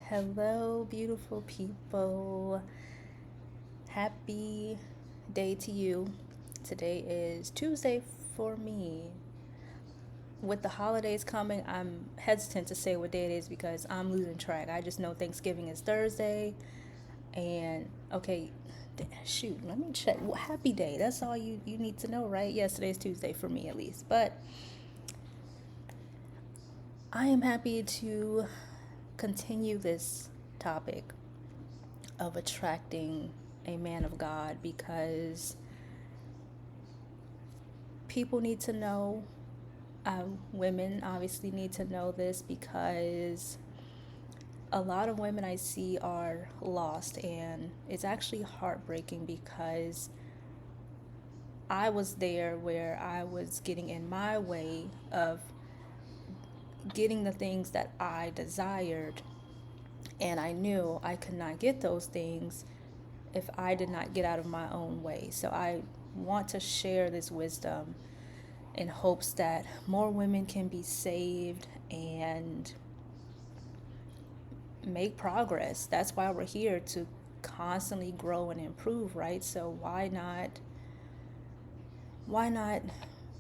Hello, beautiful people. Happy day to you. Today is Tuesday for me. With the holidays coming, I'm hesitant to say what day it is because I'm losing track. I just know Thanksgiving is Thursday. And okay, shoot, let me check. Well, happy day. That's all you need to know, right? Yes, today's Tuesday for me at least. But I am happy to continue this topic of attracting a man of God because people need to know, women obviously need to know this because a lot of women I see are lost, and it's actually heartbreaking because I was there where I was getting in my way of getting the things that I desired, and I knew I could not get those things if I did not get out of my own way. So I want to share this wisdom in hopes that more women can be saved and make progress. That's why we're here, to constantly grow and improve, right? So why not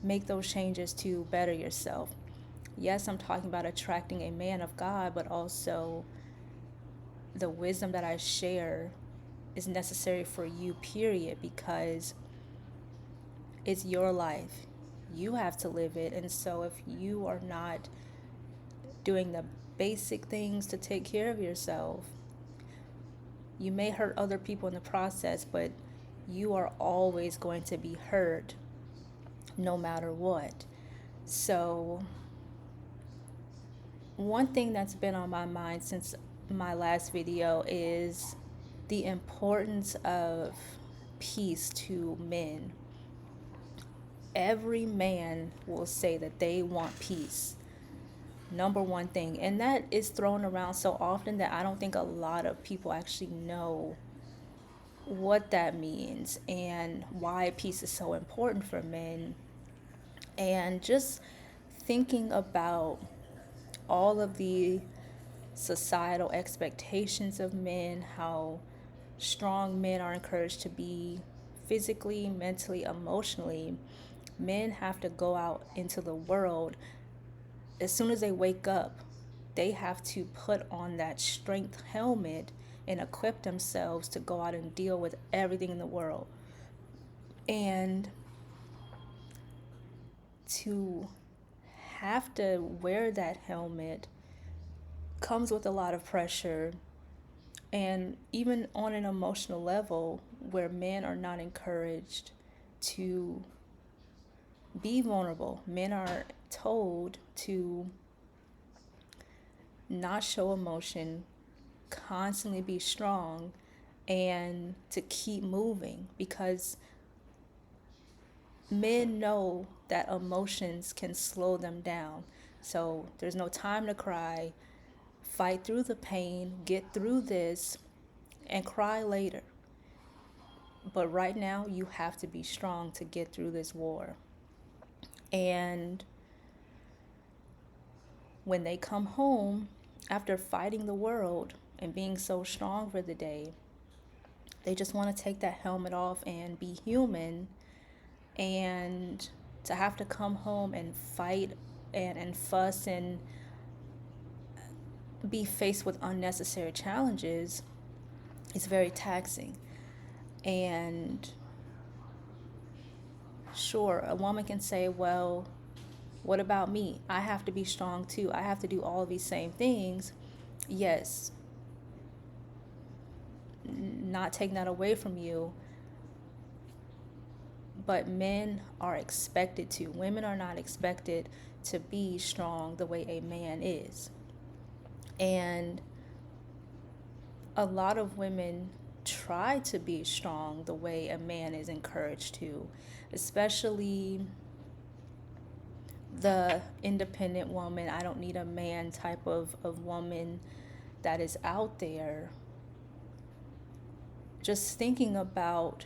make those changes to better yourself? Yes, I'm talking about attracting a man of God, but also the wisdom that I share is necessary for you, period, because it's your life. You have to live it. And so if you are not doing the basic things to take care of yourself, you may hurt other people in the process, but you are always going to be hurt no matter what. So, one thing that's been on my mind since my last video is the importance of peace to men. Every man will say that they want peace. Number one thing. And that is thrown around so often that I don't think a lot of people actually know what that means and why peace is so important for men. And just thinking about all of the societal expectations of men, how strong men are encouraged to be physically, mentally, emotionally. Men have to go out into the world. As soon as they wake up, they have to put on that strength helmet and equip themselves to go out and deal with everything in the world. And to have to wear that helmet comes with a lot of pressure. And even on an emotional level, where men are not encouraged to be vulnerable, men are told to not show emotion, constantly be strong, and to keep moving because men know that emotions can slow them down. So there's no time to cry. Fight through the pain, get through this, and cry later. But right now, you have to be strong to get through this war. And when they come home after fighting the world and being so strong for the day, they just want to take that helmet off and be human. And to have to come home and fight and fuss and be faced with unnecessary challenges is very taxing. And sure, a woman can say, well, what about me? I have to be strong too. I have to do all of these same things. Yes, not taking that away from you, but men are expected to. Women are not expected to be strong the way a man is. And a lot of women try to be strong the way a man is encouraged to, especially the independent woman, I don't need a man type of woman that is out there. Just thinking about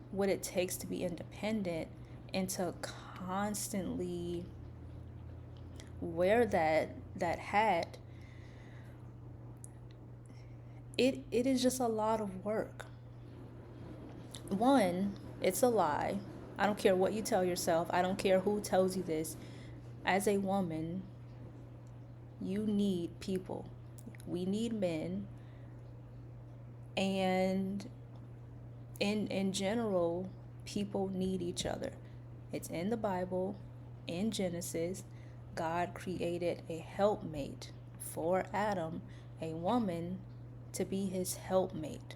what it takes to be independent and to constantly wear that hat it is just a lot of work. One, it's a lie. I don't care what you tell yourself. I don't care who tells you this. As a woman, you need people. We need men, and in general, people need each other. It's in the Bible, in Genesis. God created a helpmate for Adam, a woman, to be his helpmate.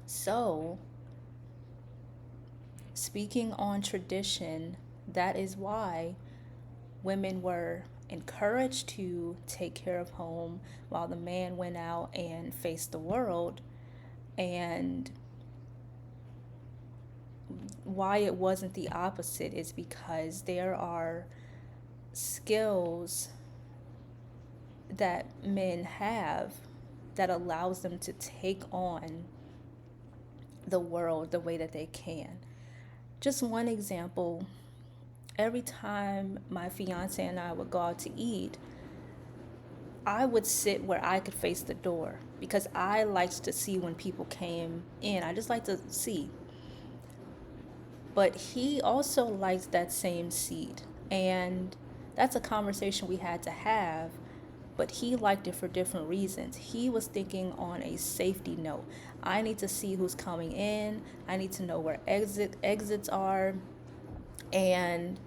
So, speaking on tradition, that is why women were encouraged to take care of home while the man went out and faced the world, and why it wasn't the opposite is because there are skills that men have that allows them to take on the world the way that they can. Just one example, every time my fiance and I would go out to eat, I would sit where I could face the door because I liked to see when people came in. I just like to see. But he also liked that same seat. And that's a conversation we had to have. But he liked it for different reasons. He was thinking on a safety note. I need to see who's coming in. I need to know where exits are. And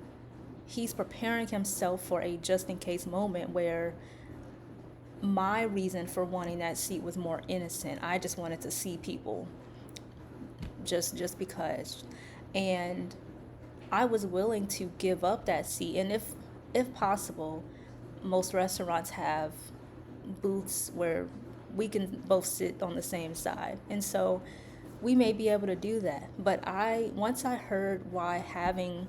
he's preparing himself for a just in case moment where my reason for wanting that seat was more innocent. I just wanted to see people just because. And I was willing to give up that seat. And if possible, most restaurants have booths where we can both sit on the same side. And so we may be able to do that. But once I heard why having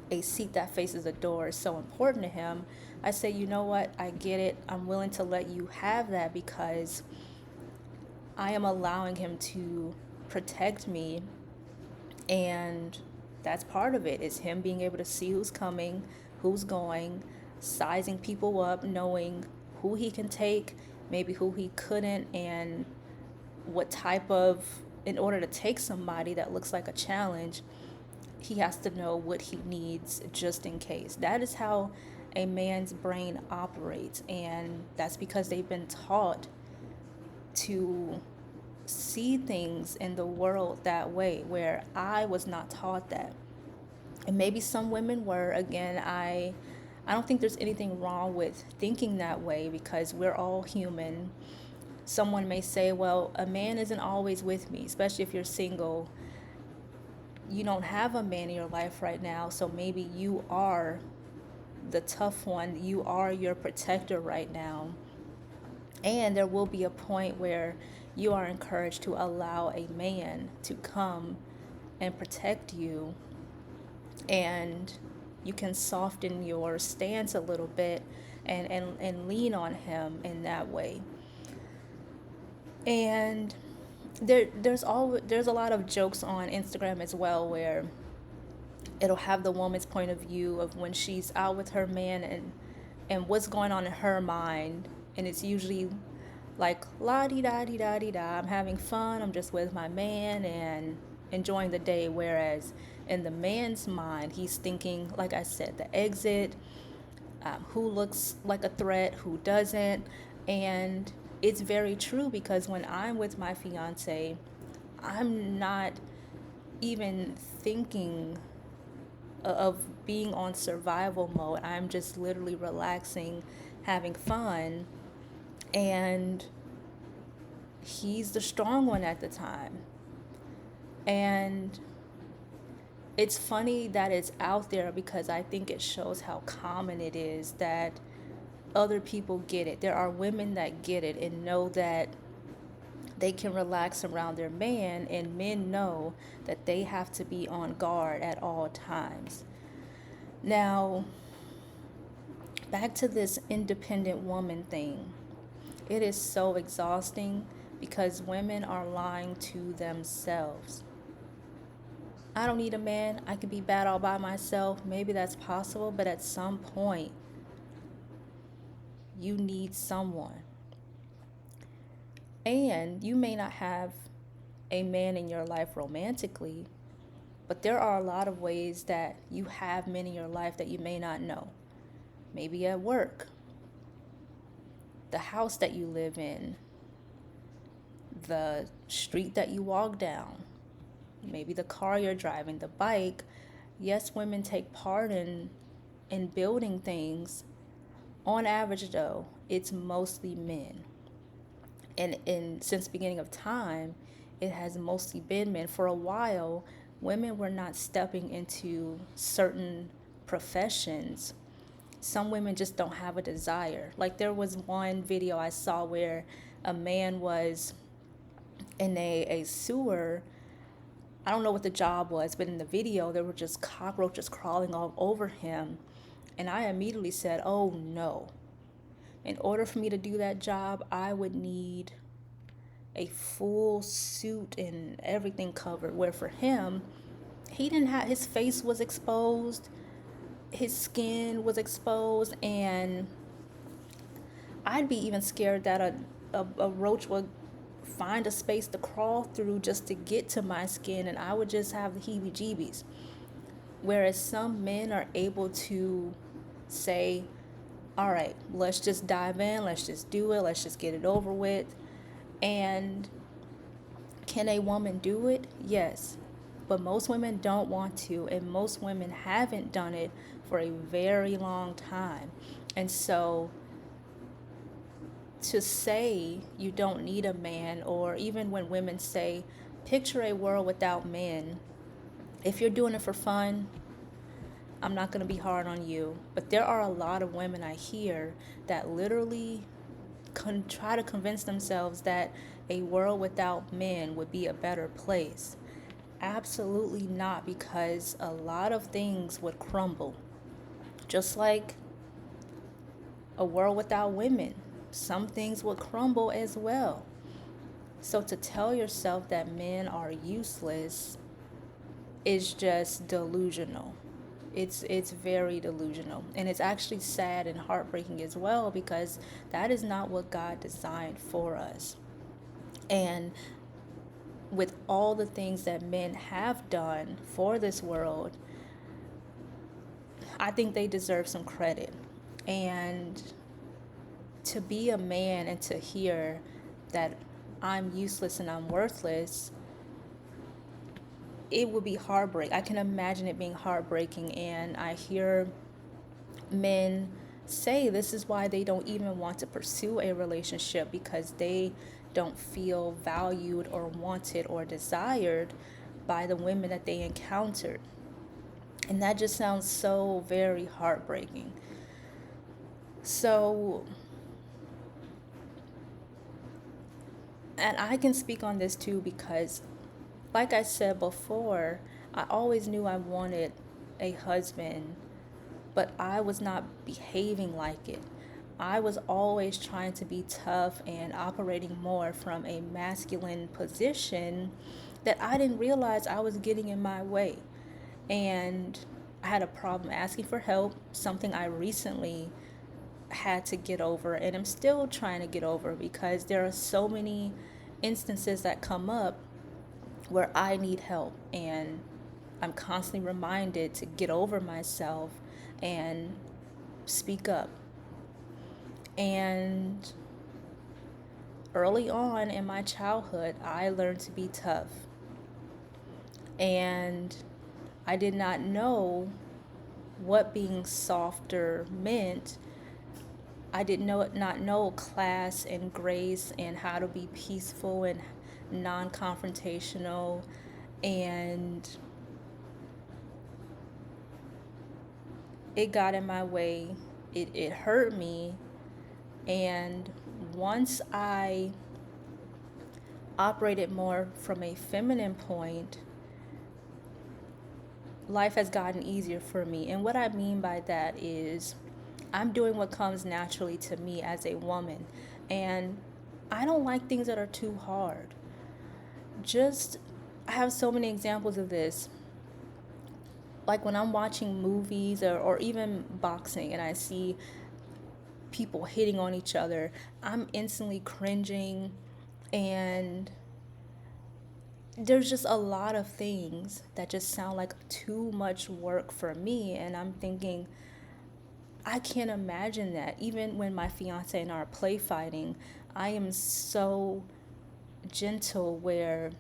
a seat that faces a door is so important to him, I say, you know what? I get it. I'm willing to let you have that because I am allowing him to protect me, and that's part of it, is him being able to see who's coming, who's going, sizing people up, knowing who he can take, maybe who he couldn't, and what type of, in order to take somebody that looks like a challenge, he has to know what he needs just in case. That is how a man's brain operates, and that's because they've been taught to see things in the world that way, where I was not taught that. And maybe some women were. Again, I don't think there's anything wrong with thinking that way because we're all human. Someone may say, well, a man isn't always with me, especially if you're single. You don't have a man in your life right now, so maybe you are the tough one. You are your protector right now. And there will be a point where you are encouraged to allow a man to come and protect you, and you can soften your stance a little bit and lean on him in that way. And there's a lot of jokes on Instagram as well where it'll have the woman's point of view of when she's out with her man and what's going on in her mind, and it's usually like la di da di da di da. I'm having fun. I'm just with my man and enjoying the day. Whereas in the man's mind, he's thinking, like I said, the exit, who looks like a threat, who doesn't, and it's very true because when I'm with my fiance, I'm not even thinking of being on survival mode. I'm just literally relaxing, having fun, and he's the strong one at the time. And it's funny that it's out there because I think it shows how common it is that other people get it. There are women that get it and know that they can relax around their man, and men know that they have to be on guard at all times. Now, back to this independent woman thing. It is so exhausting because women are lying to themselves. I don't need a man. I can be bad all by myself. Maybe that's possible, but at some point, you need someone. And you may not have a man in your life romantically, but there are a lot of ways that you have men in your life that you may not know. Maybe at work, the house that you live in, the street that you walk down, maybe the car you're driving, the bike. Yes, women take part in building things. On average, though, it's mostly men. And since the beginning of time, it has mostly been men. For a while, women were not stepping into certain professions. Some women just don't have a desire. Like there was one video I saw where a man was in a sewer. I don't know what the job was, but in the video, there were just cockroaches crawling all over him. And I immediately said, oh no. In order for me to do that job, I would need a full suit and everything covered. Where for him, he didn't have, his face was exposed, his skin was exposed, and I'd be even scared that a roach would find a space to crawl through just to get to my skin, and I would just have the heebie jeebies. Whereas some men are able to say, all right, let's just dive in, let's just do it, let's just get it over with. And can a woman do it? Yes. But most women don't want to, and most women haven't done it for a very long time. And so to say you don't need a man, or even when women say, picture a world without men, if you're doing it for fun, I'm not going to be hard on you. But there are a lot of women I hear that literally try to convince themselves that a world without men would be a better place. Absolutely not, because a lot of things would crumble. Just like a world without women, some things would crumble as well. So to tell yourself that men are useless is just delusional. It's very delusional, and it's actually sad and heartbreaking as well, because that is not what God designed for us. And with all the things that men have done for this world, I think they deserve some credit. And to be a man and to hear that I'm useless and I'm worthless, it would be heartbreak. I can imagine it being heartbreaking. And I hear men say this is why they don't even want to pursue a relationship, because they don't feel valued or wanted or desired by the women that they encountered. And that just sounds so very heartbreaking. So, and I can speak on this too, because like I said before, I always knew I wanted a husband, but I was not behaving like it. I was always trying to be tough and operating more from a masculine position that I didn't realize I was getting in my way. And I had a problem asking for help, something I recently had to get over, and I'm still trying to get over, because there are so many instances that come up where I need help, and I'm constantly reminded to get over myself and speak up. And early on in my childhood, I learned to be tough. And I did not know what being softer meant. I did not know class and grace and how to be peaceful and non-confrontational. And it got in my way. It hurt me. And once I operated more from a feminine point, life has gotten easier for me. And what I mean by that is I'm doing what comes naturally to me as a woman. And I don't like things that are too hard. I have so many examples of this. Like when I'm watching movies or even boxing and I see people hitting on each other, I'm instantly cringing. And there's just a lot of things that just sound like too much work for me. And I'm thinking, I can't imagine that. Even when my fiance and I are play fighting, I am so gentle where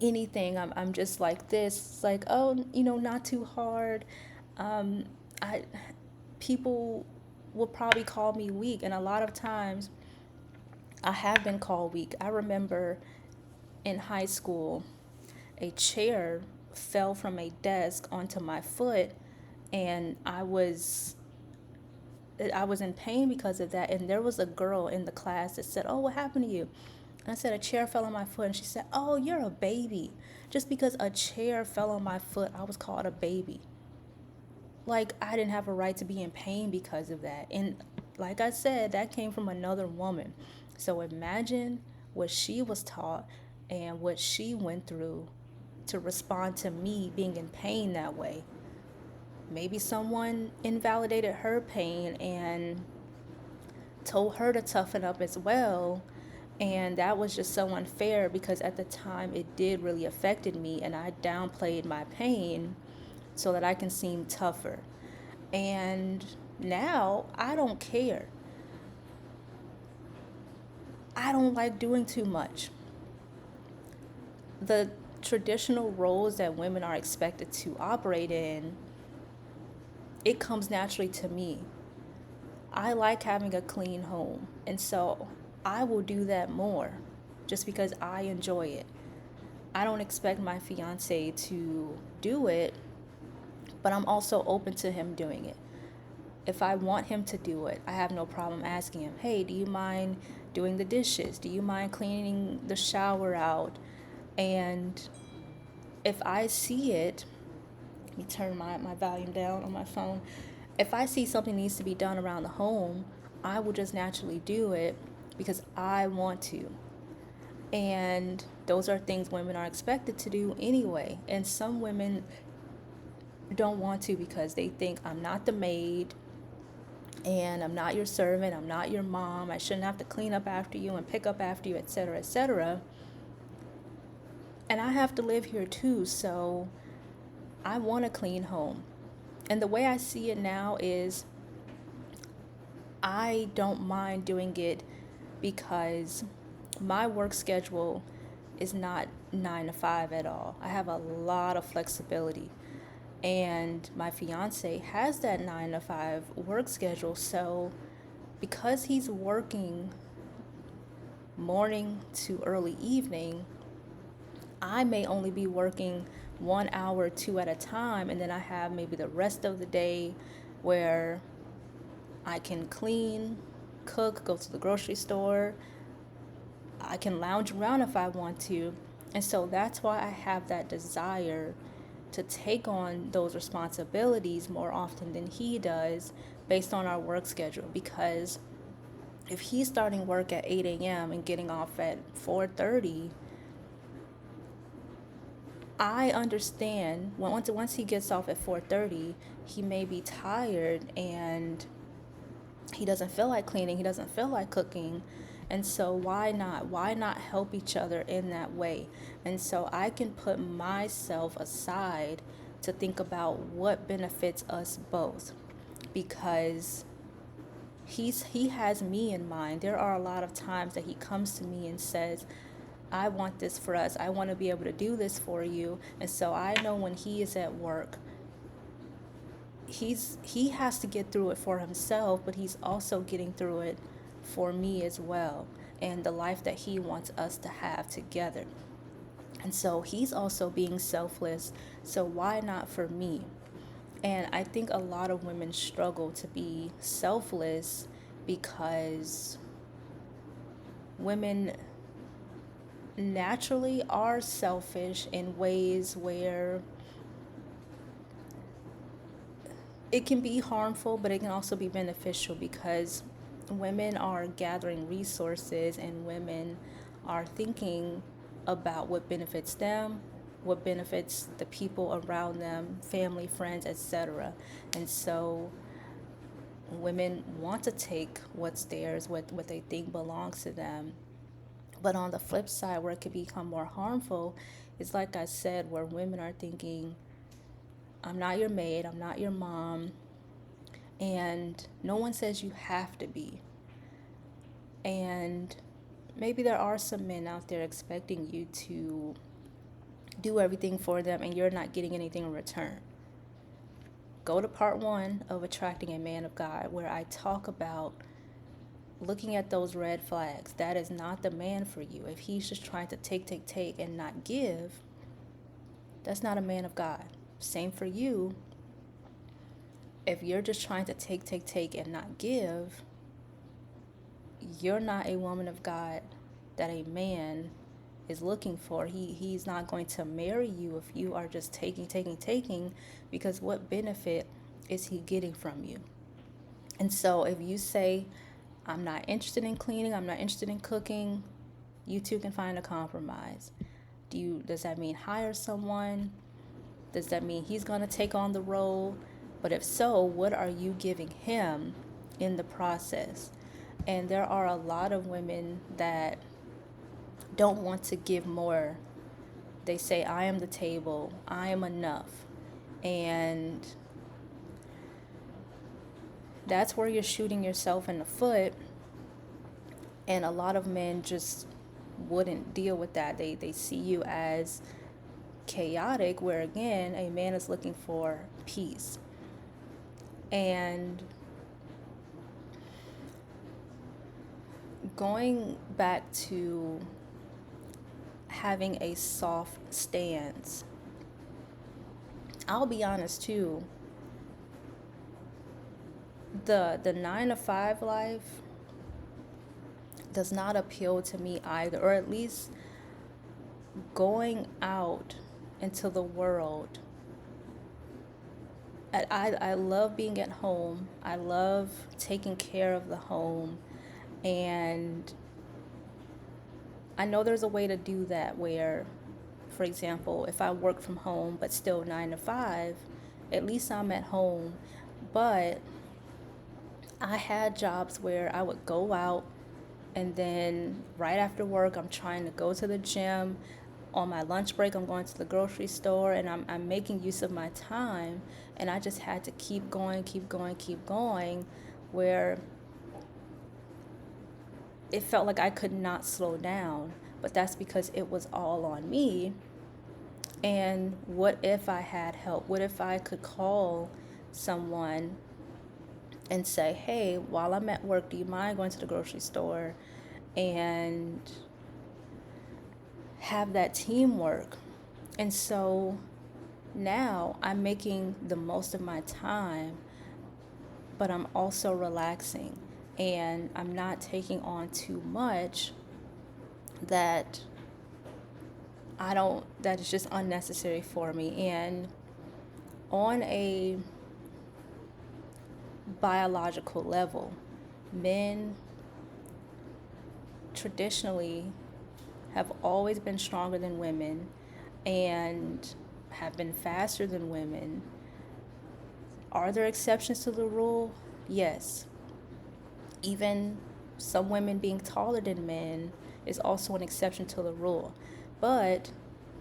I'm just like this. It's like, oh, not too hard. Um, I People will probably call me weak, and a lot of times I have been called weak. I remember in high school, a chair fell from a desk onto my foot, and I was in pain because of that. And there was a girl in the class that said, "Oh, what happened to you?" And I said, "A chair fell on my foot." And she said, "Oh, you're a baby. Just because a chair fell on my foot, I was called a baby." Like, I didn't have a right to be in pain because of that. And like I said, that came from another woman. So imagine what she was taught and what she went through to respond to me being in pain that way. Maybe someone invalidated her pain and told her to toughen up as well. And that was just so unfair because at the time it did really affected me, and I downplayed my pain so that I can seem tougher. And now I don't care. I don't like doing too much. The traditional roles that women are expected to operate in, it comes naturally to me. I like having a clean home, and so I will do that more just because I enjoy it. I don't expect my fiance to do it, but I'm also open to him doing it. If I want him to do it, I have no problem asking him, "Hey, do you mind doing the dishes? Do you mind cleaning the shower out?" And if I see it, let me turn my volume down on my phone. If I see something needs to be done around the home, I will just naturally do it because I want to. And those are things women are expected to do anyway. And some women don't want to because they think, "I'm not the maid, and I'm not your servant, I'm not your mom, I shouldn't have to clean up after you and pick up after you, etc., etc." And I have to live here too, so I want a clean home. And the way I see it now is I don't mind doing it because my work schedule is not 9 to 5 at all. I have a lot of flexibility. And my fiance has that 9 to 5 work schedule. So because he's working morning to early evening, I may only be working 1 hour or two at a time. And then I have maybe the rest of the day where I can clean, cook, go to the grocery store. I can lounge around if I want to. And so that's why I have that desire to take on those responsibilities more often than he does based on our work schedule. Because if he's starting work at 8 a.m. and getting off at 4:30, I understand once he gets off at 4:30, he may be tired and he doesn't feel like cleaning, he doesn't feel like cooking. And so why not help each other in that way? And so I can put myself aside to think about what benefits us both, because he has me in mind. There are a lot of times that he comes to me and says, "I want this for us, I want to be able to do this for you." And so I know when he is at work, he has to get through it for himself, but he's also getting through it for me as well, and the life that he wants us to have together. And so he's also being selfless, so why not for me? And I think a lot of women struggle to be selfless because women naturally are selfish in ways where it can be harmful, but it can also be beneficial, because women are gathering resources and women are thinking about what benefits them, what benefits the people around them, family, friends, etc. And so women want to take what's theirs, what they think belongs to them, But on the flip side, where it could become more harmful, is like I said, where women are thinking, I'm not your maid, I'm not your mom, and no one says you have to be. And maybe there are some men out there expecting you to do everything for them and you're not getting anything in return. Go to part 1 of Attracting a Man of God, where I talk about looking at those red flags. That is not the man for you. If he's just trying to take, and not give, that's not a man of God. Same for you. If you're just trying to take, and not give, you're not a woman of God that a man is looking for. He's not going to marry you if you are just taking, because what benefit is he getting from you? And so if you say, I'm not interested in cleaning, I'm not interested in cooking, you two can find a compromise. Does that mean hire someone? Does that mean he's going to take on the role? But if so, what are you giving him in the process? And there are a lot of women that don't want to give more. They say, I am the table, I am enough. And that's where you're shooting yourself in the foot. And a lot of men just wouldn't deal with that. They see you as chaotic, where again, a man is looking for peace. And going back to having a soft stance, I'll be honest too, the 9 to 5 life does not appeal to me either, or at least going out into the world. I love being at home. I love taking care of the home. And I know there's a way to do that where, for example, if I work from home but still 9 to 5, at least I'm at home. But I had jobs where I would go out, and then right after work, I'm trying to go to the gym. On my lunch break, I'm going to the grocery store, and I'm making use of my time. And I just had to keep going, where it felt like I could not slow down. But that's because it was all on me. And what if I had help? What if I could call someone and say, hey, while I'm at work, do you mind going to the grocery store? And have that teamwork. And so now I'm making the most of my time, but I'm also relaxing, and I'm not taking on too much that that is just unnecessary for me. And on a biological level, men traditionally have always been stronger than women and have been faster than women. Are there exceptions to the rule? Yes. Even some women being taller than men is also an exception to the rule. But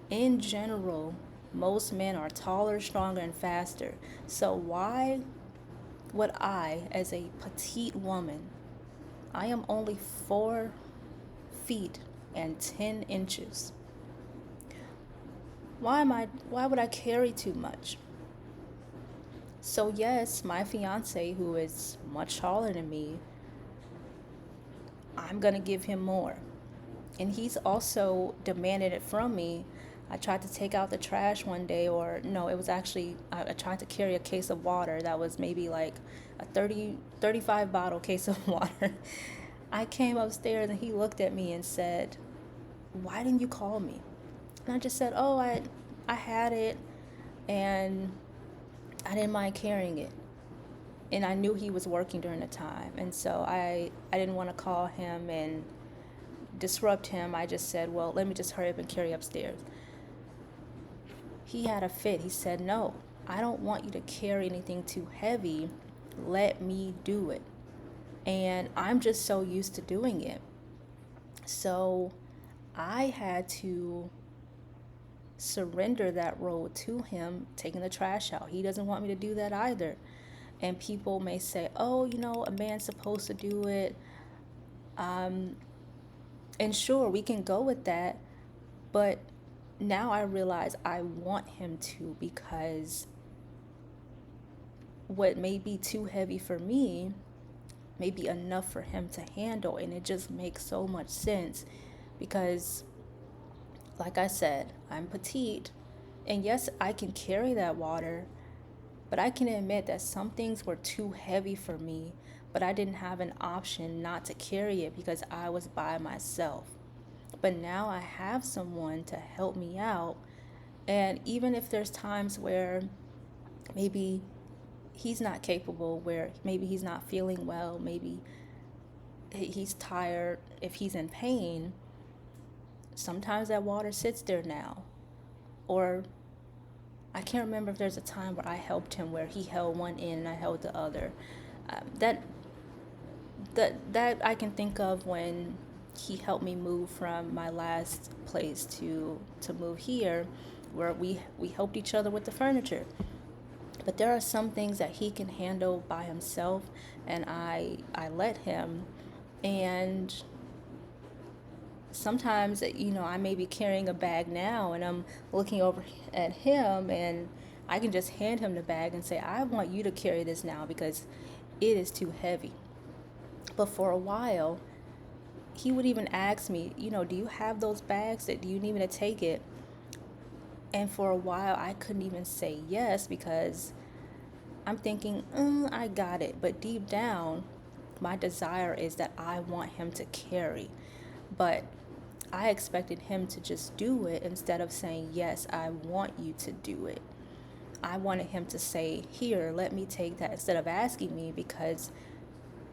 in general, most men are taller, stronger, and faster. So why would I, as a petite woman, I am only 4 feet and 10 inches. Why would I carry too much? So yes, my fiance, who is much taller than me, I'm gonna give him more. And he's also demanded it from me. I tried to take out the trash one day, or no, it was actually, I tried to carry a case of water that was maybe like a 35 bottle case of water. I came upstairs and he looked at me and said, why didn't you call me? And I just said, oh, I had it and I didn't mind carrying it. And I knew he was working during the time. And so I didn't want to call him and disrupt him. I just said, well, let me just hurry up and carry upstairs. He had a fit. He said, no, I don't want you to carry anything too heavy. Let me do it. And I'm just so used to doing it. So I had to surrender that role to him, taking the trash out. He doesn't want me to do that either. And people may say, oh, a man's supposed to do it. And sure, we can go with that. But now I realize I want him to, because what may be too heavy for me may be enough for him to handle. And it just makes so much sense because, like I said, I'm petite. And yes, I can carry that water, but I can admit that some things were too heavy for me, but I didn't have an option not to carry it because I was by myself. But now I have someone to help me out. And even if there's times where maybe he's not capable, where maybe he's not feeling well, maybe he's tired, if he's in pain, sometimes that water sits there now. Or I can't remember if there's a time where I helped him where he held one end and I held the other. That I can think of when he helped me move from my last place to move here, where we helped each other with the furniture. But there are some things that he can handle by himself, and I let him. And sometimes, I may be carrying a bag now and I'm looking over at him, and I can just hand him the bag and say, I want you to carry this now because it is too heavy. But for a while, he would even ask me, do you have those bags? Do you need me to take it? And for a while, I couldn't even say yes because I'm thinking, I got it. But deep down, my desire is that I want him to carry. But I expected him to just do it instead of saying, yes, I want you to do it. I wanted him to say, here, let me take that, instead of asking me, because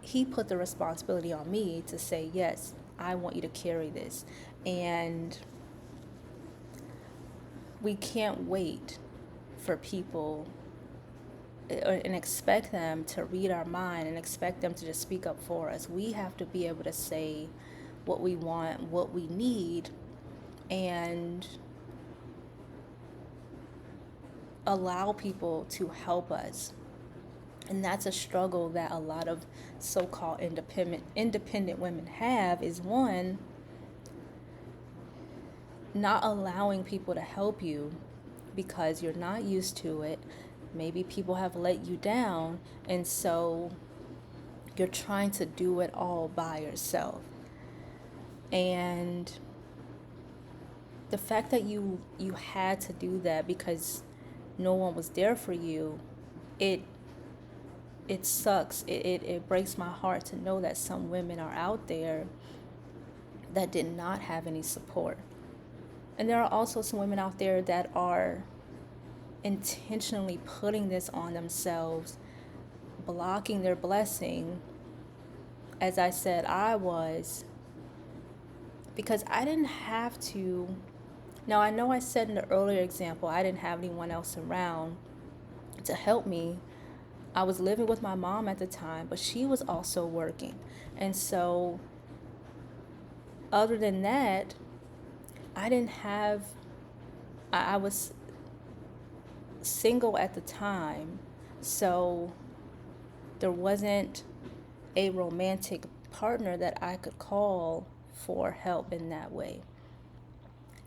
he put the responsibility on me to say, yes, I want you to carry this. And we can't wait for people and expect them to read our mind and expect them to just speak up for us. We have to be able to say what we want, what we need, and allow people to help us. And that's a struggle that a lot of so-called independent women have, is one, not allowing people to help you because you're not used to it. Maybe people have let you down, and so you're trying to do it all by yourself. And the fact that you had to do that because no one was there for you, it sucks. It breaks my heart to know that some women are out there that did not have any support. And there are also some women out there that are intentionally putting this on themselves, blocking their blessing, as I said I was, because I didn't have to. Now, I know I said in the earlier example, I didn't have anyone else around to help me. I was living with my mom at the time, but she was also working. And so, other than that, I didn't have, I was single at the time. So, there wasn't a romantic partner that I could call for help in that way.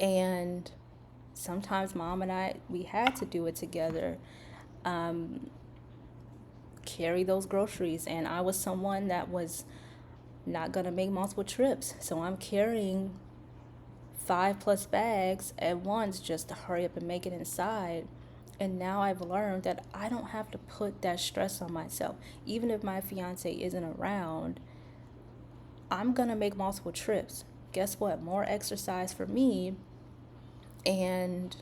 And sometimes mom and I, we had to do it together, carry those groceries. And I was someone that was not going to make multiple trips. So I'm carrying 5+ bags at once just to hurry up and make it inside. And now I've learned that I don't have to put that stress on myself. Even if my fiance isn't around, I'm going to make multiple trips. Guess what? More exercise for me, and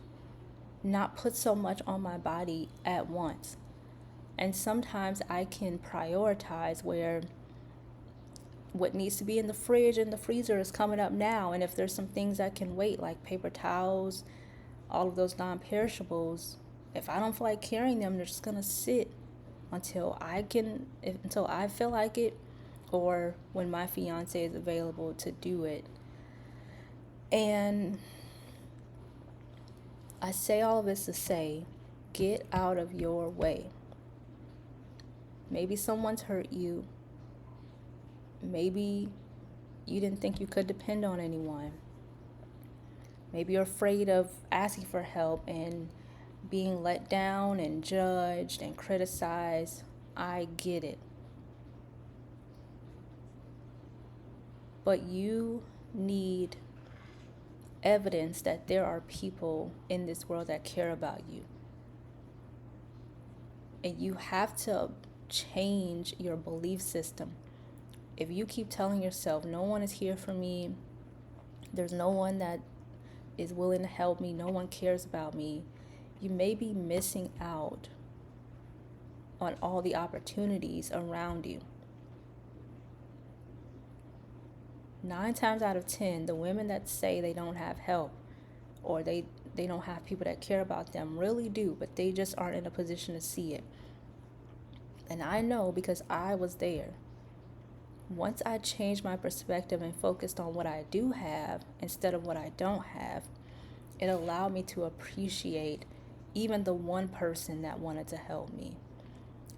not put so much on my body at once. And sometimes I can prioritize where what needs to be in the fridge and the freezer is coming up now. And if there's some things that can wait, like paper towels, all of those non-perishables, if I don't feel like carrying them, they're just going to sit until until I feel like it, or when my fiance is available to do it. And I say all of this to say, get out of your way. Maybe someone's hurt you. Maybe you didn't think you could depend on anyone. Maybe you're afraid of asking for help and being let down and judged and criticized. I get it. But you need evidence that there are people in this world that care about you. And you have to change your belief system. If you keep telling yourself, no one is here for me, there's no one that is willing to help me, no one cares about me, you may be missing out on all the opportunities around you. 9 times out of 10, the women that say they don't have help or they don't have people that care about them really do, but they just aren't in a position to see it. And I know because I was there. Once I changed my perspective and focused on what I do have instead of what I don't have, it allowed me to appreciate even the one person that wanted to help me.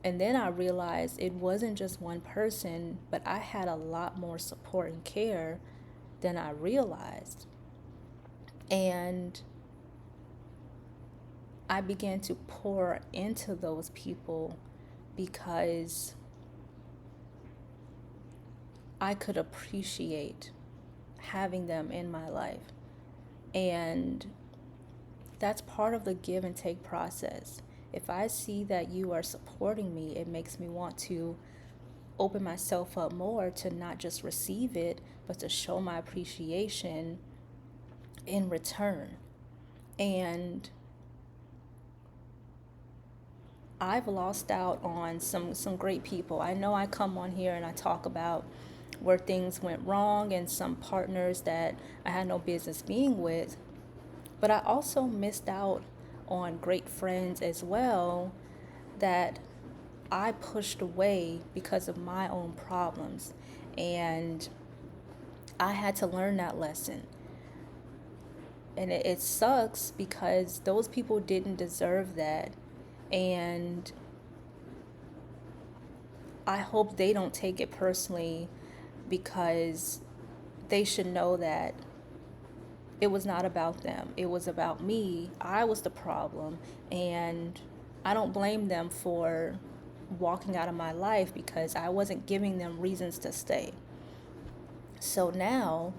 And then I realized it wasn't just one person, but I had a lot more support and care than I realized. And I began to pour into those people because I could appreciate having them in my life. And that's part of the give and take process. If I see that you are supporting me, it makes me want to open myself up more to not just receive it, but to show my appreciation in return. And I've lost out on some great people. I know I come on here and I talk about where things went wrong and some partners that I had no business being with, but I also missed out on great friends as well that I pushed away because of my own problems. And I had to learn that lesson. And it sucks because those people didn't deserve that. And I hope they don't take it personally, because they should know that it was not about them. It was about me. I was the problem. And I don't blame them for walking out of my life because I wasn't giving them reasons to stay. So now,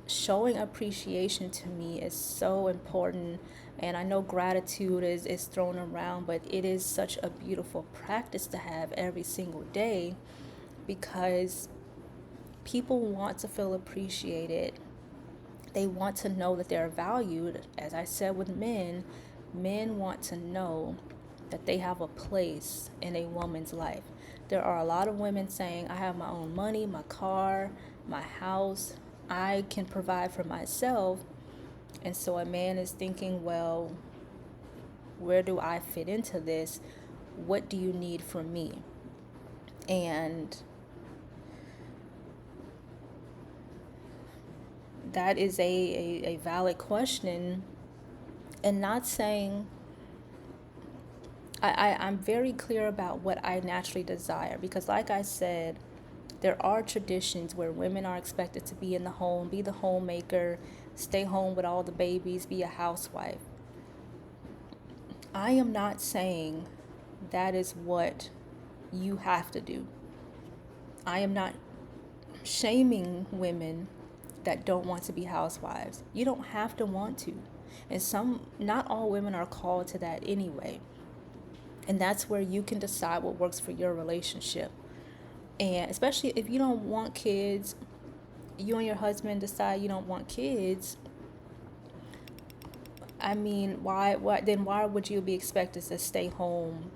showing appreciation to me is so important. And I know gratitude is thrown around, but it is such a beautiful practice to have every single day, because people want to feel appreciated. They want to know that they're valued. As I said with men, men want to know that they have a place in a woman's life. There are a lot of women saying, I have my own money, my car, my house, I can provide for myself. And so a man is thinking, well, where do I fit into this? What do you need from me? And that is a valid question. And not saying, I'm very clear about what I naturally desire, because like I said, there are traditions where women are expected to be in the home, be the homemaker, stay home with all the babies, be a housewife. I am not saying that is what you have to do. I am not shaming women that don't want to be housewives. You don't have to want to. And not all women are called to that anyway. And that's where you can decide what works for your relationship. And especially if you don't want kids, you and your husband decide you don't want kids. I mean, why would you be expected to stay home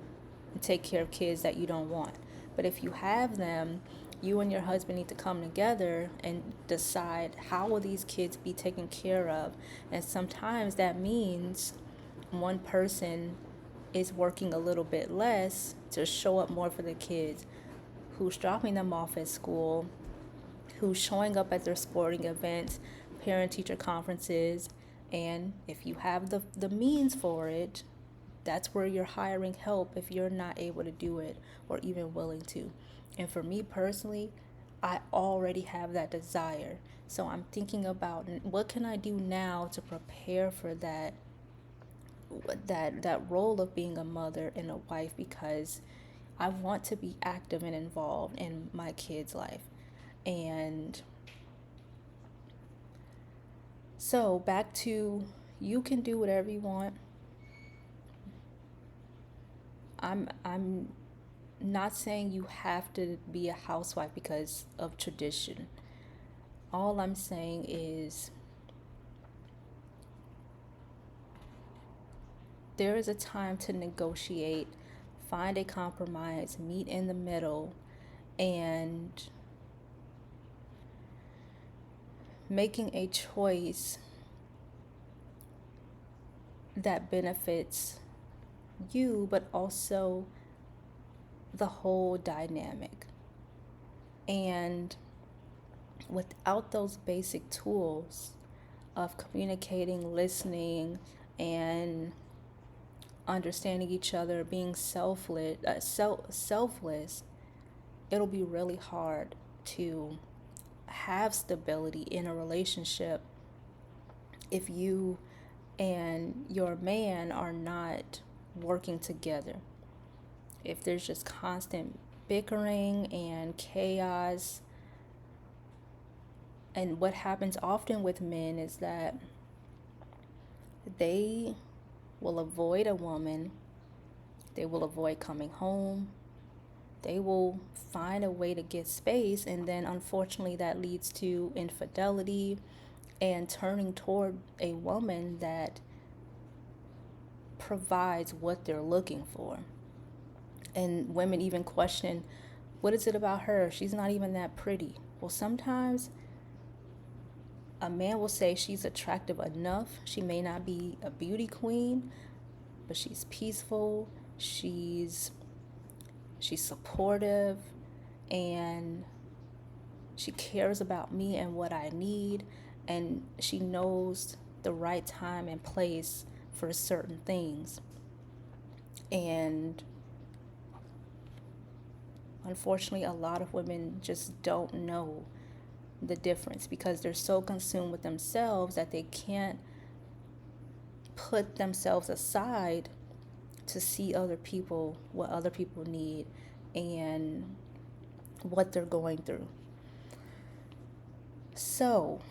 and take care of kids that you don't want? But if you have them, you and your husband need to come together and decide, how will these kids be taken care of? And sometimes that means one person is working a little bit less to show up more for the kids, who's dropping them off at school, who's showing up at their sporting events, parent teacher conferences, and if you have the means for it, that's where you're hiring help if you're not able to do it or even willing to. And for me personally, I already have that desire. So I'm thinking about what can I do now to prepare for that role of being a mother and a wife, because I want to be active and involved in my kids' life. And so back to, you can do whatever you want. I'm not saying you have to be a housewife because of tradition. All I'm saying is there is a time to negotiate, find a compromise, meet in the middle, and making a choice that benefits you, but also the whole dynamic. And without those basic tools of communicating, listening, and understanding each other, being selfless, it'll be really hard to have stability in a relationship if you and your man are not working together. If there's just constant bickering and chaos, and what happens often with men is that they will avoid a woman, they will avoid coming home, they will find a way to get space, and then unfortunately that leads to infidelity and turning toward a woman that provides what they're looking for. And women even question, what is it about her? She's not even that pretty. Well, sometimes a man will say she's attractive enough. She may not be a beauty queen, but she's peaceful, she's supportive, and she cares about me and what I need, and she knows the right time and place for certain things. And unfortunately, a lot of women just don't know the difference because they're so consumed with themselves that they can't put themselves aside to see other people, what other people need, and what they're going through. So,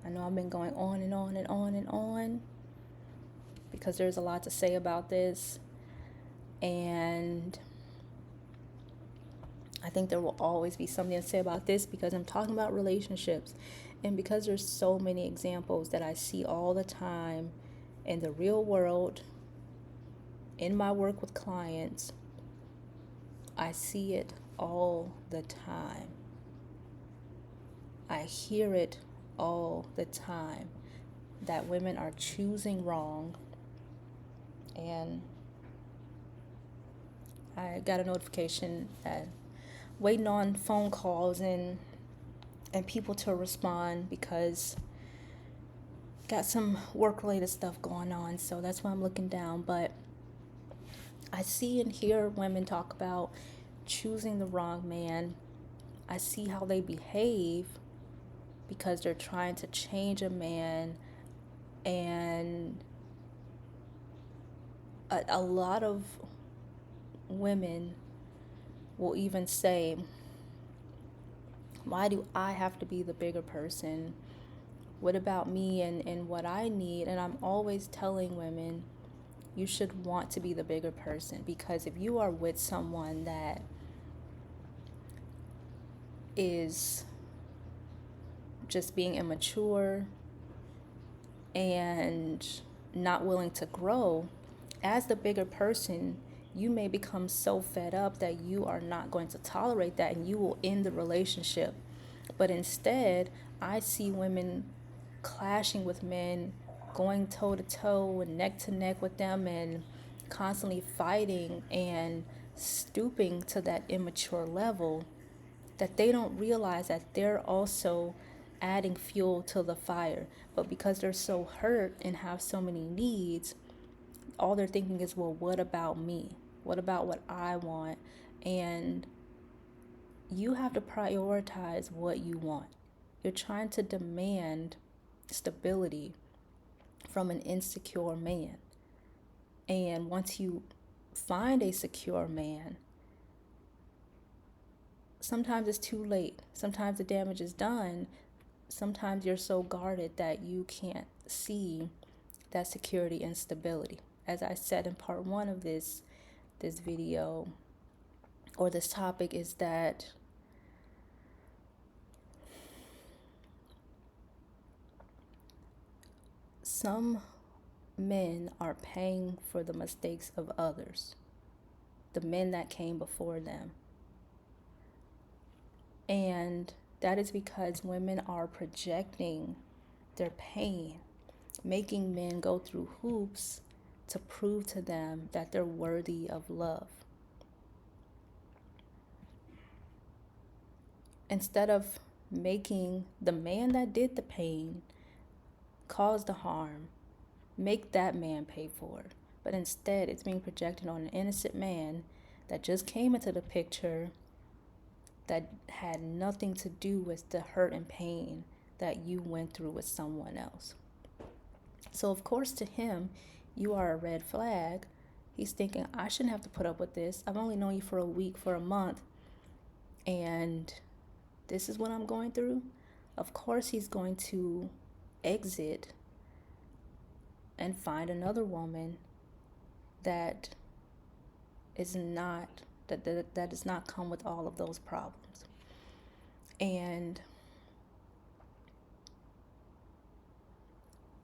I know I've been going on and on and on and on because there's a lot to say about this, and I think there will always be something to say about this because I'm talking about relationships, and because there's so many examples that I see all the time in the real world, in my work with clients. I see it all the time. I hear it all the time that women are choosing wrong. And I got a notification that waiting on phone calls and people to respond because got some work related stuff going on, so that's why I'm looking down. But I see and hear women talk about choosing the wrong man. I see how they behave because they're trying to change a man, and a lot of women will even say, why do I have to be the bigger person? What about me and what I need? And I'm always telling women, you should want to be the bigger person, because if you are with someone that is just being immature and not willing to grow, as the bigger person, you may become so fed up that you are not going to tolerate that and you will end the relationship. But instead, I see women clashing with men, going toe to toe and neck to neck with them, and constantly fighting and stooping to that immature level that they don't realize that they're also adding fuel to the fire. But because they're so hurt and have so many needs, all they're thinking is, well, what about me? What about what I want? And you have to prioritize what you want. You're trying to demand stability from an insecure man. And once you find a secure man, sometimes it's too late. Sometimes the damage is done. Sometimes you're so guarded that you can't see that security and stability. As I said in part one of this video, or this topic, is that some men are paying for the mistakes of others, the men that came before them. And that is because women are projecting their pain, making men go through hoops to prove to them that they're worthy of love. Instead of making the man that did the pain, caused the harm, make that man pay for it. But instead, it's being projected on an innocent man that just came into the picture, that had nothing to do with the hurt and pain that you went through with someone else. So, of course, to him, you are a red flag. He's thinking, I shouldn't have to put up with this. I've only known you for a week, for a month, and this is what I'm going through. Of course, he's going to exit and find another woman that is not, that does not come with all of those problems. And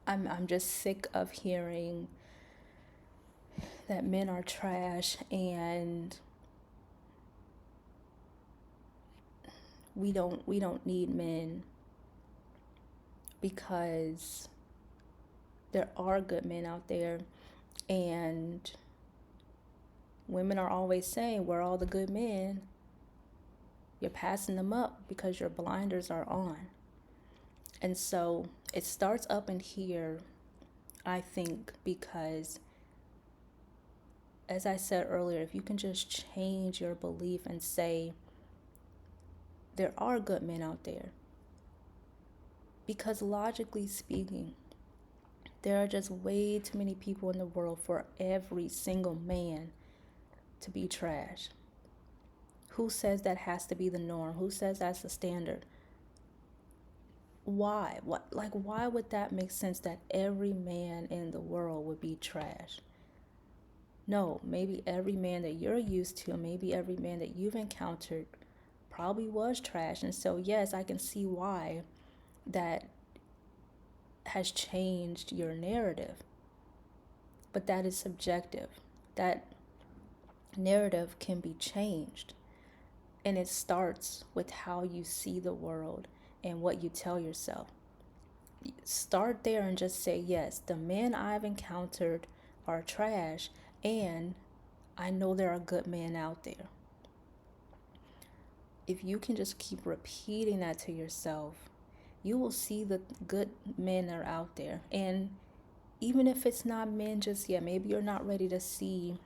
I'm just sick of hearing that men are trash and we don't need men, because there are good men out there, and women are always saying, where are all the good men? You're passing them up because your blinders are on. And so it starts up in here, I think, because as I said earlier, if you can just change your belief and say, there are good men out there. Because logically speaking, there are just way too many people in the world for every single man to be trash. Who says that has to be the norm? Who says that's the standard? Why? Why would that make sense that every man in the world would be trash? No, maybe every man that you're used to, maybe every man that you've encountered probably was trash. And so, yes, I can see why that has changed your narrative. But that is subjective. That narrative can be changed. And it starts with how you see the world and what you tell yourself. Start there and just say, yes, the men I've encountered are trash, and I know there are good men out there. If you can just keep repeating that to yourself, you will see the good men that are out there. And even if it's not men just yet, maybe you're not ready to see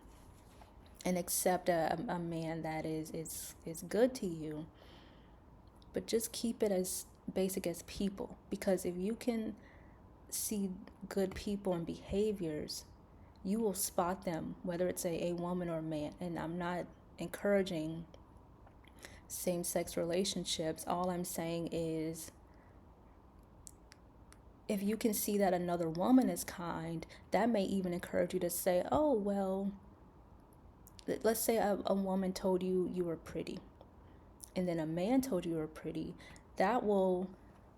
and accept a man that is good to you, but just keep it as basic as people. Because if you can see good people and behaviors, you will spot them, whether it's a woman or a man. And I'm not encouraging same-sex relationships. All I'm saying is, if you can see that another woman is kind, that may even encourage you to say, oh, well, let's say a woman told you you were pretty, and then a man told you were pretty. That will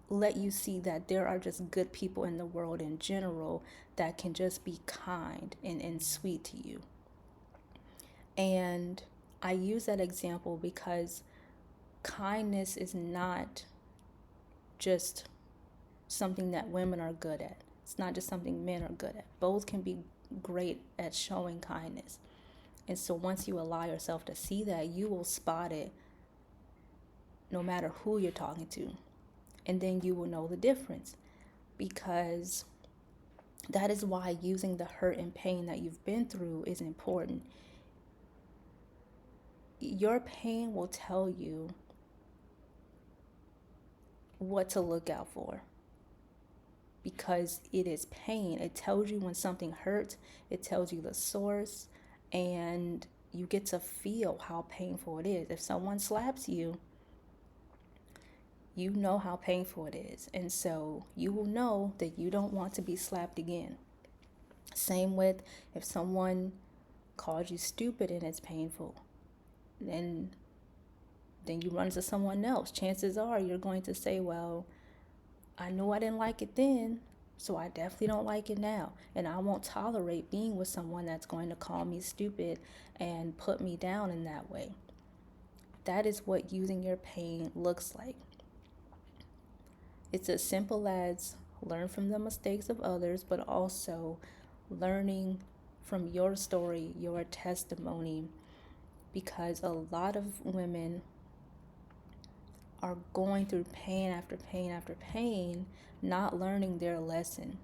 let you see that there are just good people in the world in general that can just be kind and sweet to you. And I use that example because kindness is not just something that women are good at. It's not just something men are good at. Both can be great at showing kindness. And so once you allow yourself to see that, you will spot it no matter who you're talking to. And then you will know the difference, because that is why using the hurt and pain that you've been through is important. Your pain will tell you what to look out for, because it is pain. It tells you when something hurts, it tells you the source, and you get to feel how painful it is. If someone slaps you, you know how painful it is. And so you will know that you don't want to be slapped again. Same with if someone calls you stupid and it's painful, and then you run to someone else. Chances are you're going to say, well, I knew I didn't like it then, so I definitely don't like it now. And I won't tolerate being with someone that's going to call me stupid and put me down in that way. That is what using your pain looks like. It's as simple as learn from the mistakes of others, but also learning from your story, your testimony, because a lot of women are going through pain after pain after pain, not learning their lesson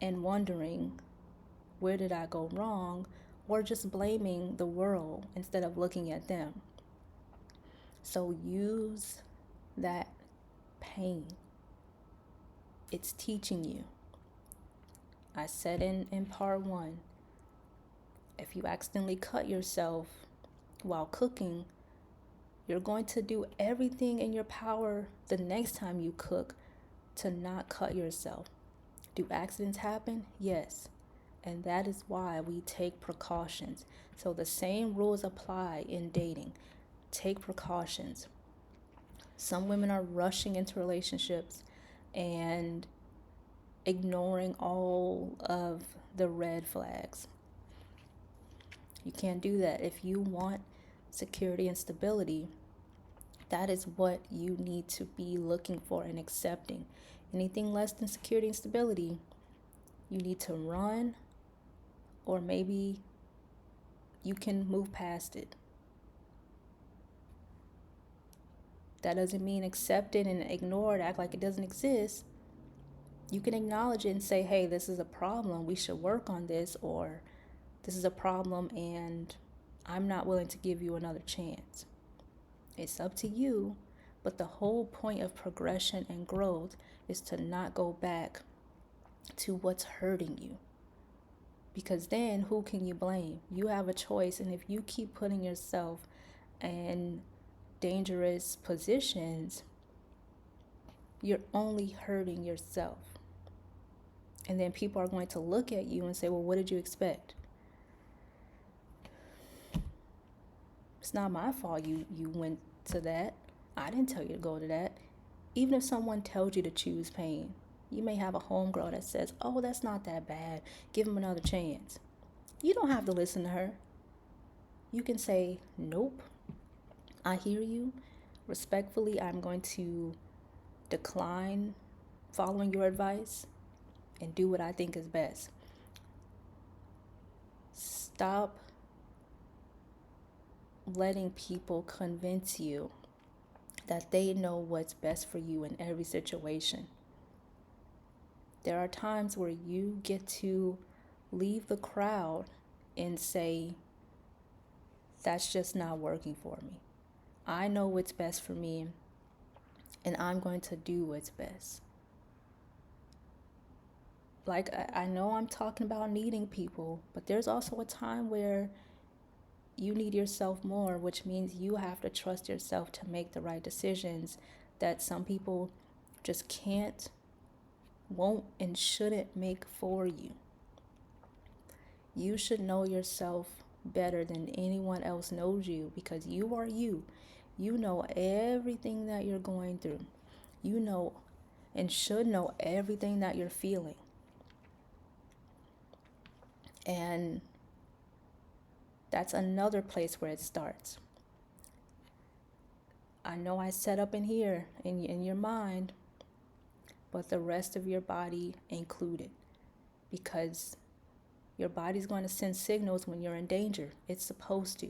and wondering, where did I go wrong? Or just blaming the world instead of looking at them. So use that pain. It's teaching you. I said in part one, if you accidentally cut yourself while cooking, you're going to do everything in your power the next time you cook to not cut yourself. Do accidents happen? Yes. And that is why we take precautions. So the same rules apply in dating. Take precautions. Some women are rushing into relationships and ignoring all of the red flags. You can't do that. If you want security and stability, that is what you need to be looking for and accepting. Anything less than security and stability, you need to run, or maybe you can move past it. That doesn't mean accept it and ignore it, act like it doesn't exist. You can acknowledge it and say, hey, this is a problem, we should work on this, or this is a problem and I'm not willing to give you another chance. It's up to you, but the whole point of progression and growth is to not go back to what's hurting you. Because then who can you blame? You have a choice, and if you keep putting yourself in dangerous positions, you're only hurting yourself. And then people are going to look at you and say, well, what did you expect? It's not my fault you went to that. I didn't tell you to go to that. Even if someone tells you to choose pain, you may have a homegirl that says, oh, that's not that bad, give him another chance. You don't have to listen to her. You can say, nope, I hear you. Respectfully, I'm going to decline following your advice and do what I think is best. Stop letting people convince you that they know what's best for you in every situation. There are times where you get to leave the crowd and say, that's just not working for me. I know what's best for me, and I'm going to do what's best. Like, I know I'm talking about needing people, but there's also a time where you need yourself more, which means you have to trust yourself to make the right decisions that some people just can't, won't, and shouldn't make for you. You should know yourself better than anyone else knows you, because you are you. You know everything that you're going through. You know and should know everything that you're feeling. And that's another place where it starts. I know I set up in here in your mind, but the rest of your body included, because your body's going to send signals when you're in danger. It's supposed to.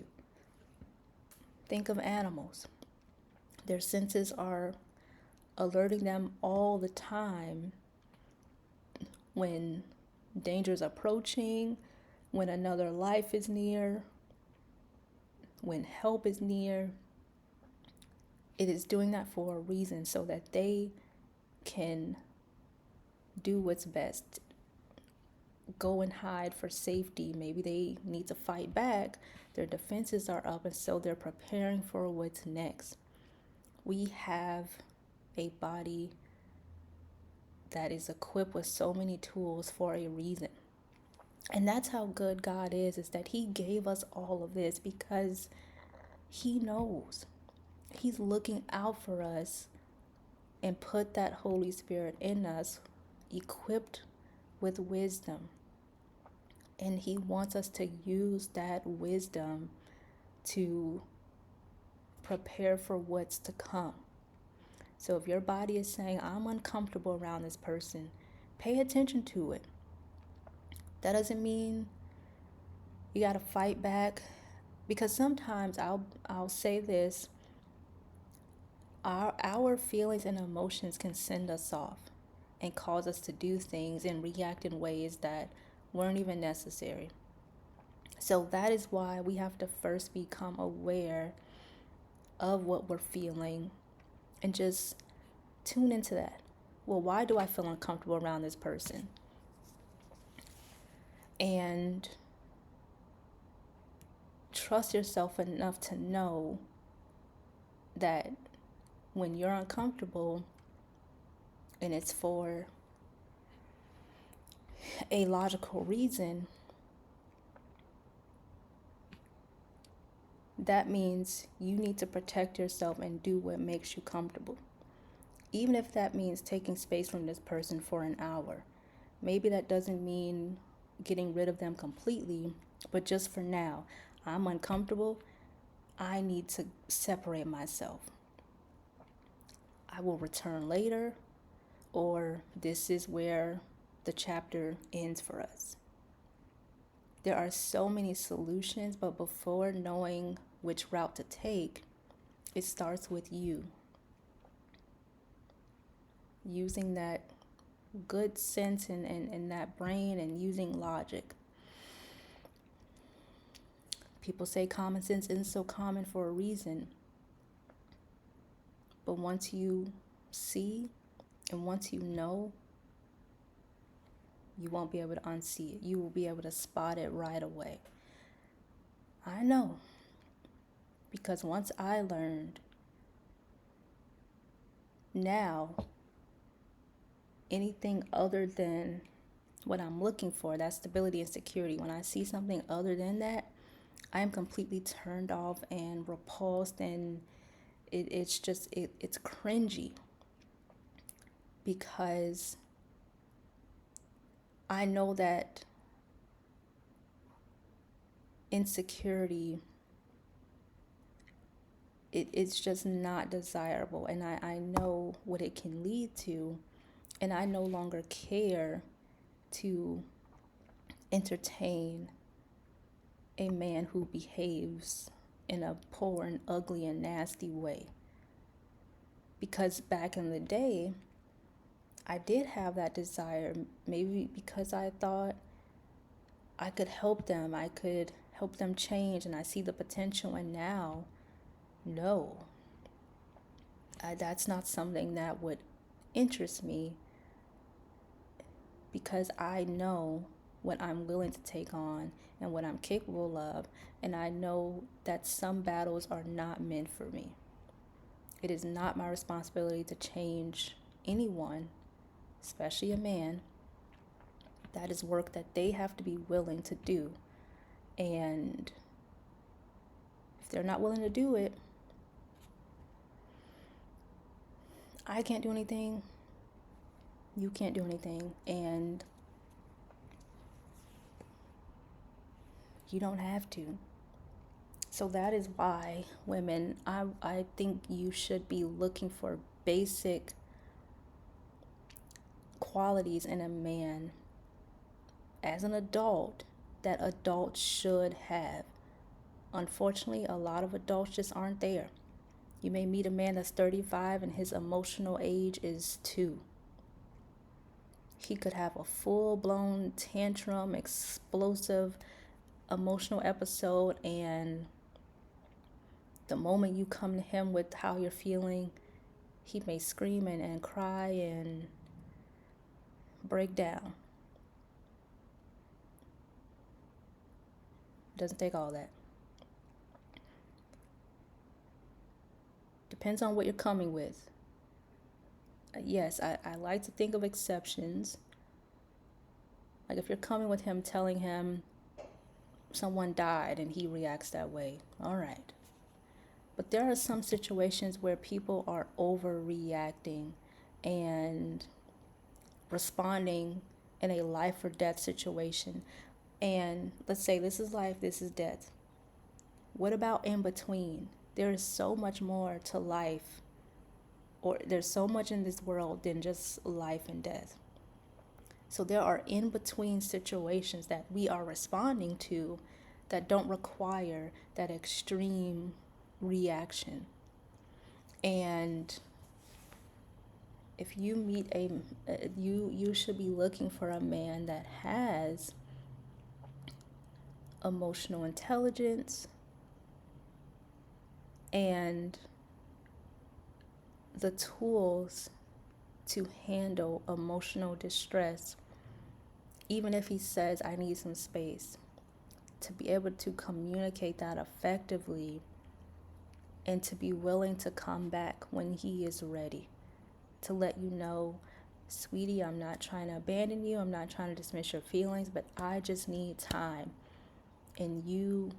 Think of animals. Their senses are alerting them all the time when danger is approaching, when another life is near, when help is near. It is doing that for a reason, so that they can do what's best. Go and hide for safety. Maybe they need to fight back. Their defenses are up, and so they're preparing for what's next. We have a body that is equipped with so many tools for a reason. And that's how good God is that He gave us all of this because He knows. He's looking out for us and put that Holy Spirit in us, equipped with wisdom. And He wants us to use that wisdom to prepare for what's to come. So if your body is saying, I'm uncomfortable around this person, pay attention to it. That doesn't mean you got to fight back, because sometimes I'll say this, our feelings and emotions can send us off and cause us to do things and react in ways that weren't even necessary. So that is why we have to first become aware of what we're feeling and just tune into that. Well, why do I feel uncomfortable around this person? And trust yourself enough to know that when you're uncomfortable and it's for a logical reason, that means you need to protect yourself and do what makes you comfortable. Even if that means taking space from this person for an hour. Maybe that doesn't mean getting rid of them completely, but just for now. I'm uncomfortable. I need to separate myself. I will return later, or this is where the chapter ends for us. There are so many solutions, but before knowing which route to take, it starts with you. Using that good sense and that brain and using logic. People say common sense isn't so common for a reason. But once you see and once you know, you won't be able to unsee it. You will be able to spot it right away. I know. Because once I learned, now anything other than what I'm looking for, that stability and security, when I see something other than that, I am completely turned off and repulsed, and it's cringy, because I know that insecurity, it's just not desirable, and I know what it can lead to, and I no longer care to entertain a man who behaves in a poor and ugly and nasty way. Because back in the day, I did have that desire, maybe because I thought I could help them, I could help them change, and I see the potential. And now, no, that's not something that would interest me, because I know what I'm willing to take on and what I'm capable of, and I know that some battles are not meant for me. It is not my responsibility to change anyone, especially a man. That is work that they have to be willing to do. And if they're not willing to do it, I can't do anything. You can't do anything. And you don't have to. So that is why, women, I think you should be looking for basic qualities in a man as an adult that adults should have. Unfortunately, a lot of adults just aren't there. You may meet a man that's 35 and his emotional age is 2. He could have a full-blown tantrum, explosive emotional episode, and the moment you come to him with how you're feeling, he may scream and cry and break down. It doesn't take all that. Depends on what you're coming with. Yes, I like to think of exceptions. Like if you're coming with him telling him someone died and he reacts that way, all right. But there are some situations where people are overreacting and responding in a life or death situation. And let's say this is life, this is death. What about in between? There is so much more to life, or there's so much in this world than just life and death. So there are in between situations that we are responding to that don't require that extreme reaction. And if you meet you should be looking for a man that has emotional intelligence and the tools to handle emotional distress, even if he says, I need some space, to be able to communicate that effectively and to be willing to come back when he is ready, to let you know, sweetie, I'm not trying to abandon you, I'm not trying to dismiss your feelings, but I just need time. And you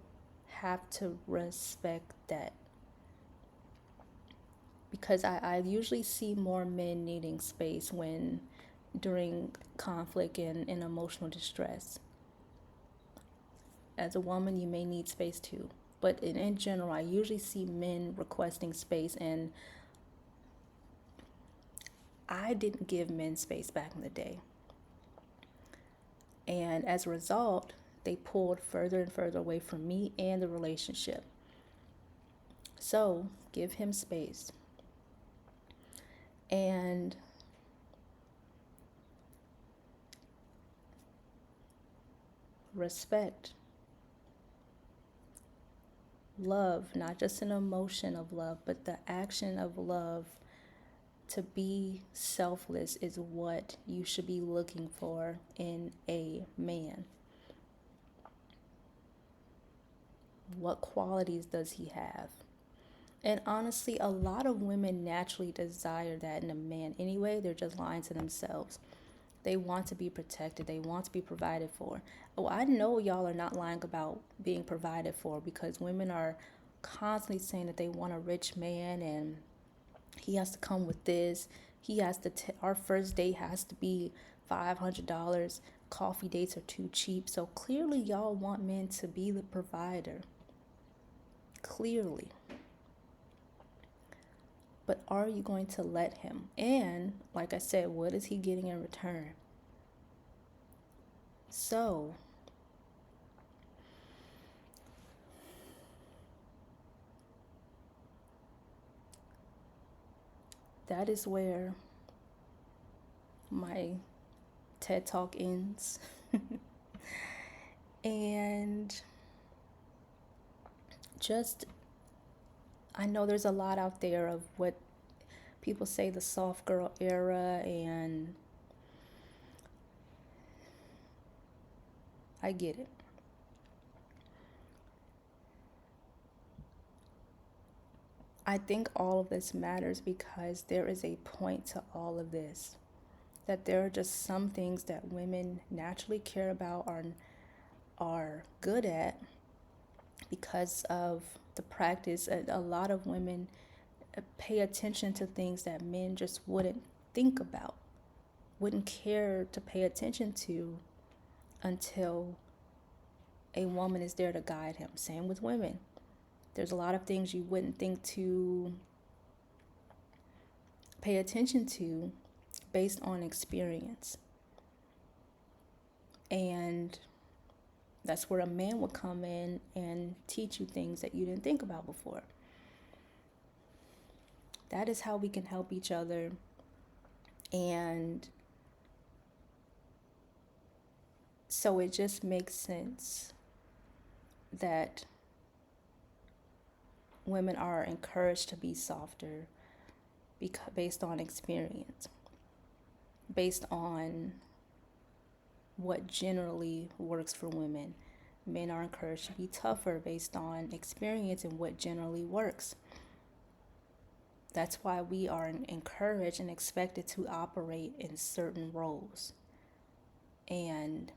have to respect that. Because I usually see more men needing space when during conflict and emotional distress. As a woman, you may need space too. But in general, I usually see men requesting space, and I didn't give men space back in the day. And as a result, they pulled further and further away from me and the relationship. So give him space. And respect. Love, not just an emotion of love, but the action of love. To be selfless is what you should be looking for in a man. What qualities does he have? And honestly, a lot of women naturally desire that in a man anyway. They're just lying to themselves. They want to be protected. They want to be provided for. Oh, I know y'all are not lying about being provided for, because women are constantly saying that they want a rich man and he has to come with this. He has to, our first date has to be $500. Coffee dates are too cheap. So clearly y'all want men to be the provider. Clearly. But are you going to let him? And like I said, what is he getting in return? So that is where my TED Talk ends. And just, I know there's a lot out there of what people say the soft girl era, and I get it. I think all of this matters because there is a point to all of this. That there are just some things that women naturally care about, are good at, because of the practice. A lot of women pay attention to things that men just wouldn't think about, wouldn't care to pay attention to until a woman is there to guide him. Same with women. There's a lot of things you wouldn't think to pay attention to based on experience. And that's where a man would come in and teach you things that you didn't think about before. that is how we can help each other. And so it just makes sense that women are encouraged to be softer because based on experience, based on what generally works for women. Men are encouraged to be tougher based on experience and what generally works. That's why we are encouraged and expected to operate in certain roles. And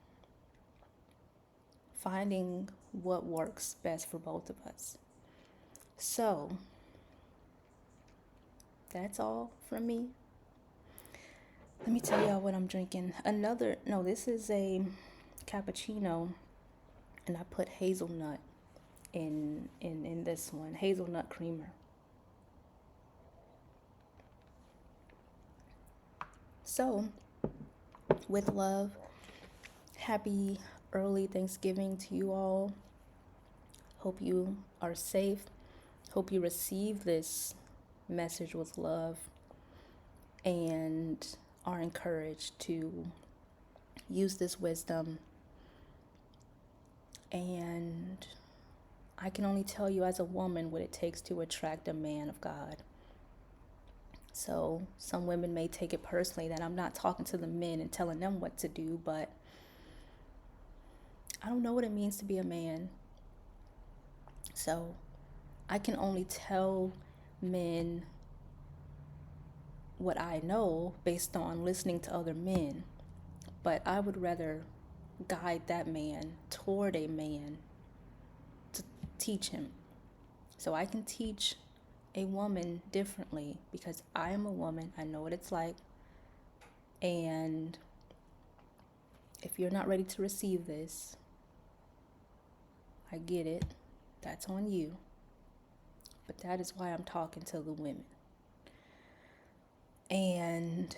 finding what works best for both of us. So, that's all from me. Let me tell y'all what I'm drinking. This is a cappuccino, and I put hazelnut in this one, hazelnut creamer. So, with love, happy early Thanksgiving to you all. Hope you are safe. Hope you receive this message with love and are encouraged to use this wisdom. And I can only tell you as a woman what it takes to attract a man of God. So some women may take it personally that I'm not talking to the men and telling them what to do, but I don't know what it means to be a man. So I can only tell men what I know based on listening to other men. But I would rather guide that man toward a man to teach him. So I can teach a woman differently because I am a woman. I know what it's like. And if you're not ready to receive this, I get it. That's on you. But that is why I'm talking to the women. And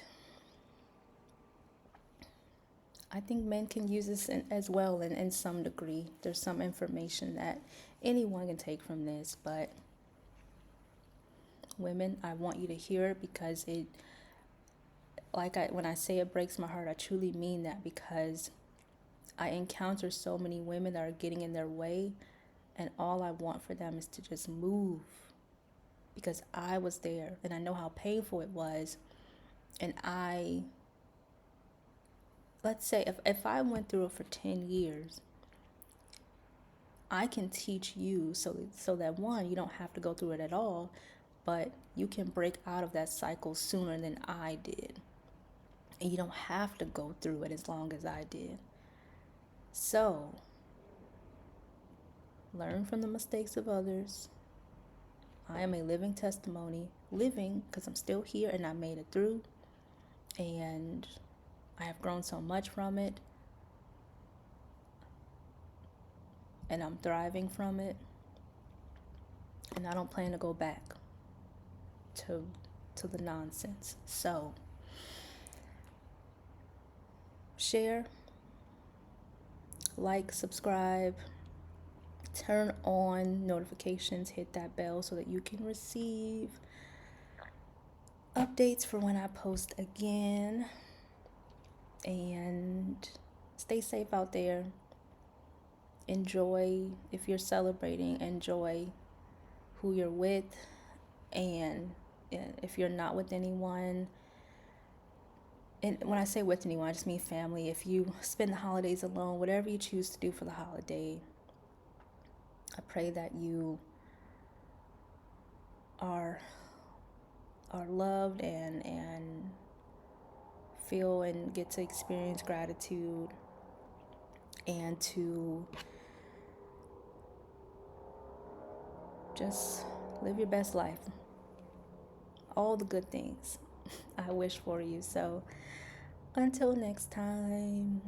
I think men can use this as well in some degree. There's some information that anyone can take from this, but women, I want you to hear it because when I say it breaks my heart, I truly mean that because I encounter so many women that are getting in their way, and all I want for them is to just move because I was there and I know how painful it was. And let's say if I went through it for 10 years, I can teach you so that one, you don't have to go through it at all, but you can break out of that cycle sooner than I did. And you don't have to go through it as long as I did. So, learn from the mistakes of others. I am a living testimony, living because I'm still here and I made it through. And I have grown so much from it. And I'm thriving from it. And I don't plan to go back to the nonsense. So, share, like, subscribe, turn on notifications, hit that bell so that you can receive updates for when I post again. And stay safe out there. Enjoy, if you're celebrating, enjoy who you're with. And if you're not with anyone, and when I say with anyone, I just mean family. If you spend the holidays alone, whatever you choose to do for the holiday, I pray that you are loved and feel and get to experience gratitude and to just live your best life. All the good things I wish for you. So until next time.